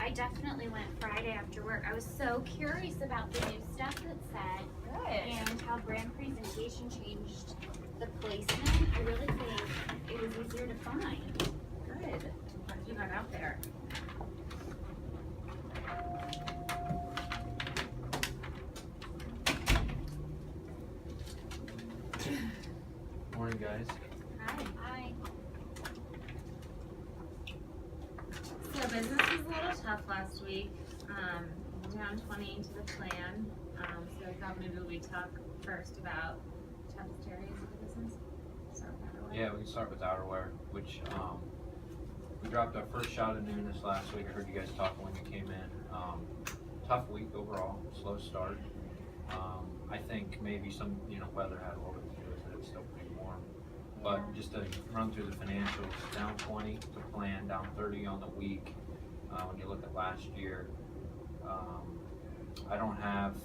I definitely went Friday after work. I was so curious about the new stuff that's said. Good. And how brand presentation changed the placement. I really think it was easier to find. Good. I'm glad you got out there. Morning, guys. Hi. So business was a little tough last week. Down 20 to the plan. So I thought maybe we talk first about toughest areas of the business. Start with outerwear. Yeah, we can start with outerwear, which we dropped our first shot of newness last week. I heard you guys talking when you came in. Tough week overall, slow start. I think maybe some weather had a little bit to do with it. It's still pretty warm. But just to run through the financials, down 20 to plan, down 30 on the week. When you look at last year, I don't have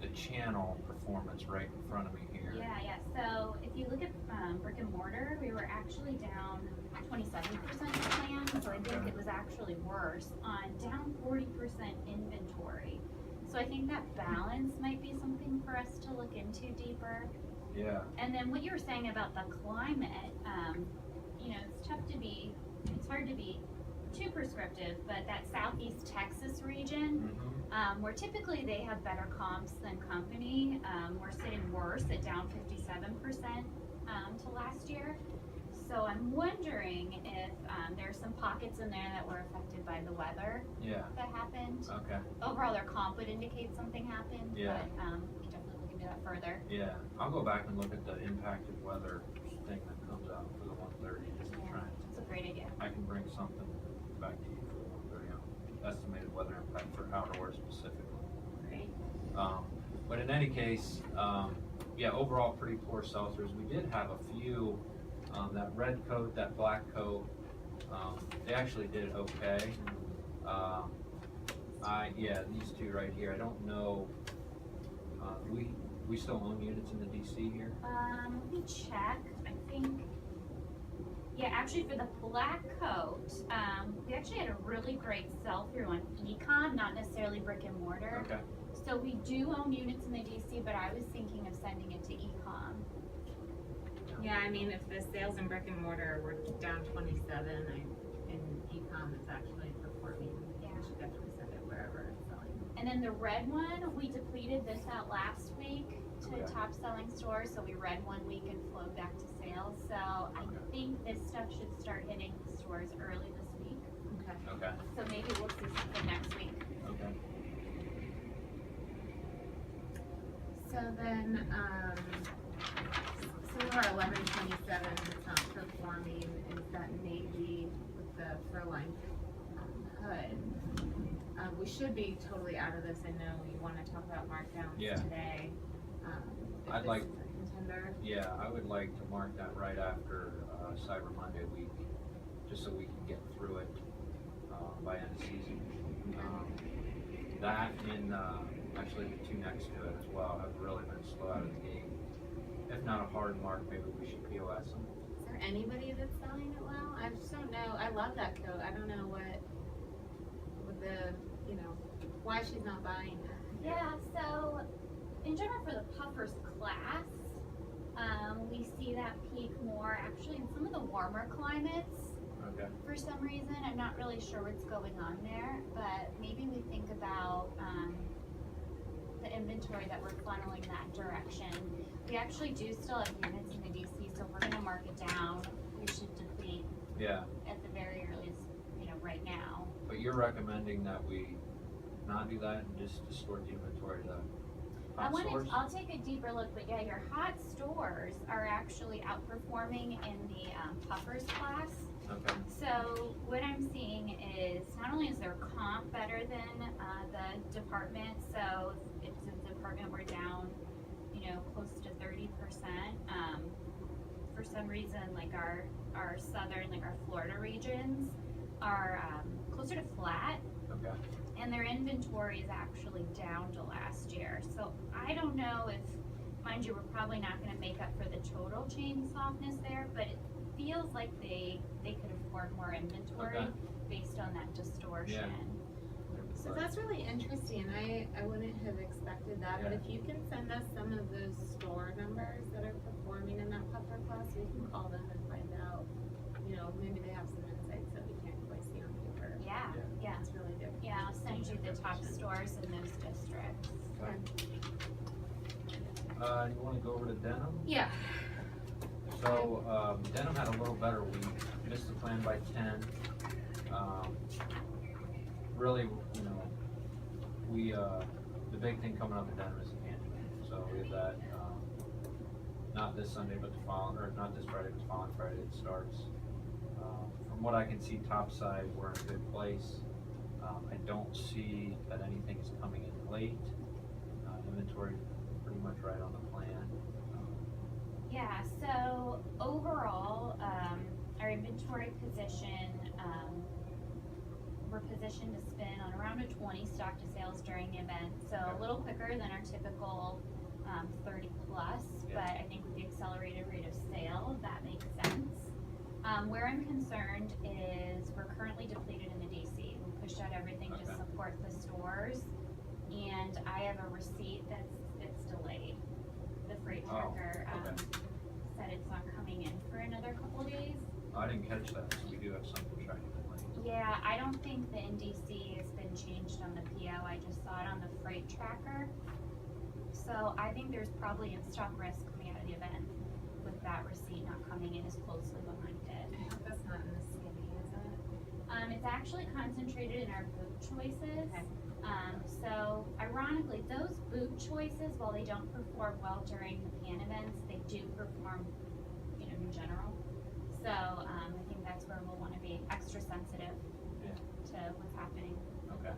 the channel performance right in front of me here. Yeah. So if you look at brick and mortar, we were actually down 27% of plan, so I think it was actually worse. Down 40% inventory. So I think that balance might be something for us to look into deeper. Yeah. And then what you were saying about the climate, it's hard to be too prescriptive, but that Southeast Texas region, where typically they have better comps than company, we're sitting worse at down 57% to last year. So I'm wondering if there's some pockets in there that were affected by the weather that happened. Okay. Overall, their comp would indicate something happened, but we can definitely look into that further. Yeah, I'll go back and look at the impacted weather thing that comes out for the 130 just to try. That's a great idea. I can bring something back to you for the 130 on estimated weather impact for outerwear specifically. Great. But in any case, overall pretty poor sell-throughs. We did have a few, that red coat, that black coat, they actually did okay. These two right here, I don't know, we still own units in the DC here? Let me check. I think, actually for the black coat, we actually had a really great sell-through on e-com, not necessarily brick and mortar. Okay. So we do own units in the DC, but I was thinking of sending it to e-com. Yeah, I mean, if the sales in brick and mortar were down 27, and e-com is actually performing, we should definitely send it wherever it's selling. And then the red one, we depleted this out last week to top selling stores, so we read 1 week and flowed back to sales. So I think this stuff should start hitting stores early this week. Okay. So maybe we'll see something next week. Okay. So then, some of our 1127 that's not performing is that navy with the fur-lined hood. We should be totally out of this. I know you want to talk about markdowns today. I'd like, contender. I would like to mark that right after Cyber Monday week, just so we can get through it by end of season. That and actually the two next to it as well have really been slow out of the gate. If not a hard mark, maybe we should POS them. Is there anybody that's selling it well? I just don't know. I love that coat. I don't know what the, why she's not buying it. Yeah, so in general for the puffers class, we see that peak more actually in some of the warmer climates. Okay. For some reason, I'm not really sure what's going on there, but maybe we think about the inventory that we're funneling that direction. We actually do still have units in the DC, so if we're going to mark it down, we should deplete at the very earliest, right now. But you're recommending that we not do that and just distort the inventory to hot stores? I'll take a deeper look, but your hot stores are actually outperforming in the puffers class. Okay. So what I'm seeing is not only is their comp better than the department, so if the department were down, close to 30%, for some reason, like our southern, like our Florida regions are closer to flat. Okay. And their inventory is actually down to last year. So I don't know if, mind you, we're probably not going to make up for the total chain softness there, but it feels like they could afford more inventory based on that distortion. So that's really interesting. I wouldn't have expected that, but Yeah. if you can send us some of those store numbers that are performing in that puffer class, we can call them and find out, you know, maybe they have some insights that we can't quite see on paper. Yeah, yeah. It's really different. Yeah, I'll send you the top stores in those districts. You wanna go over to Denham? Yeah. So, Denham had a little better week, missed the plan by 10. Really, you know, we, the big thing coming up in Denham is the Pan Event. So we have that, not this Sunday, but the following, or not this Friday, but the following Friday it starts. From what I can see topside, we're in a good place. I don't see that anything is coming in late. Inventory pretty much right on the plan. Yeah, so overall, our inventory position, we're positioned to spin on around a 20 stock to sales during the event. So a little quicker than our typical 30 plus, Yeah. but I think with the accelerated rate of sale, that makes sense. Where I'm concerned is we're currently depleted in the DC. We pushed out everything to Okay. support the stores, and I have a receipt it's delayed. The freight Oh, tracker okay. said it's not coming in for another couple days. I didn't catch that, so we do have something tracking the lane. Yeah, I don't think the NDC has been changed on the PO. I just saw it on the freight tracker. So I think there's probably in-stock risk coming out of the event with that receipt not coming in as closely behind it. I hope that's not in the skinny, is it? It's actually concentrated in our boot choices. Okay. So ironically, those boot choices, while they don't perform well during the pan events, they do perform, you know, in general. So I think that's where we'll want to be extra sensitive Yeah. to what's happening. Okay.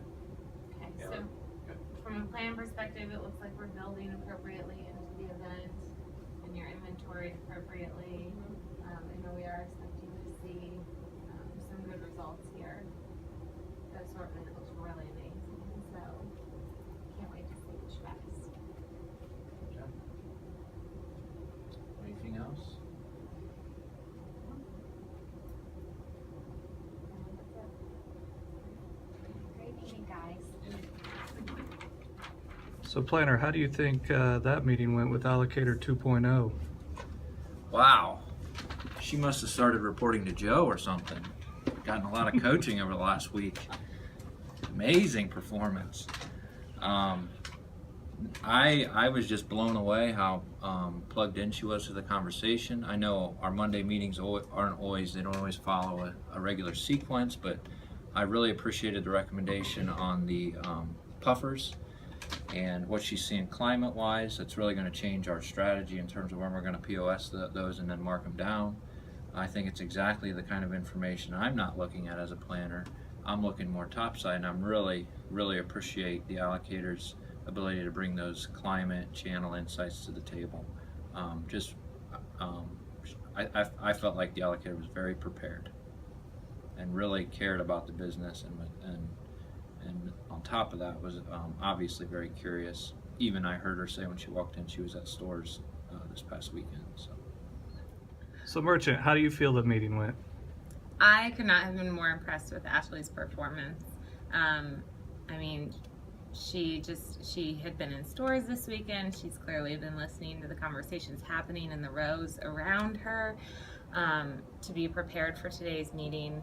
Okay, Yeah, so good. from a plan perspective, it looks like we're building appropriately into the event and you're inventoried appropriately. I know we are expecting to see some good results here. The assortment looks really amazing, so can't wait to see which best. Okay. Anything else? Great meeting, guys. So planner, how do you think that meeting went with Allocator 2.0? Wow. She must have started reporting to Joe or something. Gotten a lot of coaching over the last week. Amazing performance. I was just blown away how plugged in she was to the conversation. I know our Monday meetings they don't always follow a regular sequence, but I really appreciated the recommendation on the puffers and what she's seeing climate-wise. That's really going to change our strategy in terms of when we're going to POS those and then mark them down. I think it's exactly the kind of information I'm not looking at as a planner. I'm looking more topside, and I'm really appreciate the allocator's ability to bring those climate channel insights to the table. I felt like the allocator was very prepared and really cared about the business, and on top of that was obviously very curious. Even I heard her say when she walked in she was at stores this past weekend. So Merchant, how do you feel the meeting went? I could not have been more impressed with Ashley's performance. I mean, she had been in stores this weekend. She's clearly been listening to the conversations happening in the rows around her to be prepared for today's meeting.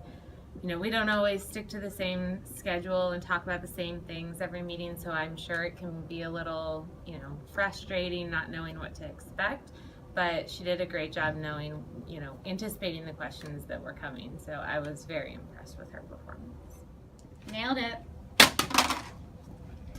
You know, we don't always stick to the same schedule and talk about the same things every meeting, so I'm sure it can be a little, you know, frustrating not knowing what to expect. But she did a great job knowing, you know, anticipating the questions that were coming. So I was very impressed with her performance. Nailed it.